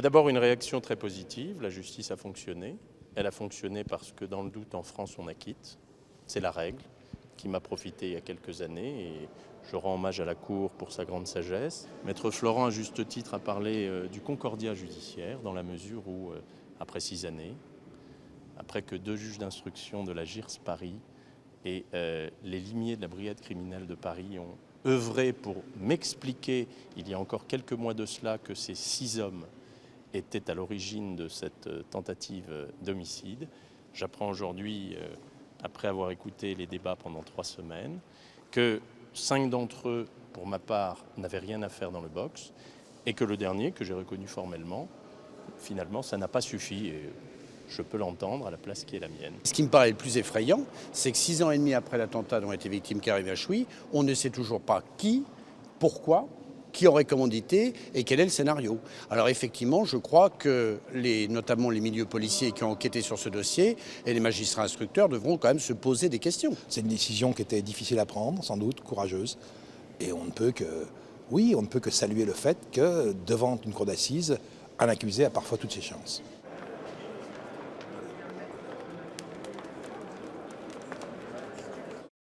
D'abord, une réaction très positive. La justice a fonctionné. Elle a fonctionné parce que dans le doute, en France, on acquitte. C'est la règle qui m'a profité il y a quelques années et je rends hommage à la Cour pour sa grande sagesse. Maître Florent, à juste titre, a parlé du concordia judiciaire dans la mesure où, après 6 années, après que 2 juges d'instruction de la GIRS Paris et les limiers de la brigade criminelle de Paris ont œuvré pour m'expliquer, il y a encore quelques mois de cela, que ces 6 hommes étaient à l'origine de cette tentative d'homicide. J'apprends aujourd'hui, après avoir écouté les débats pendant 3 semaines, que 5 d'entre eux, pour ma part, n'avaient rien à faire dans le box, et que le dernier, que j'ai reconnu formellement, finalement, ça n'a pas suffi. Et je peux l'entendre à la place qui est la mienne. Ce qui me paraît le plus effrayant, c'est que 6 ans et demi après l'attentat dont a été victime Karim Achoui, on ne sait toujours pas qui, pourquoi, qui aurait commandité et quel est le scénario. Alors effectivement, je crois que notamment les milieux policiers qui ont enquêté sur ce dossier et les magistrats instructeurs devront quand même se poser des questions. C'est une décision qui était difficile à prendre, sans doute, courageuse. Et on ne peut que saluer le fait que devant une cour d'assises, un accusé a parfois toutes ses chances.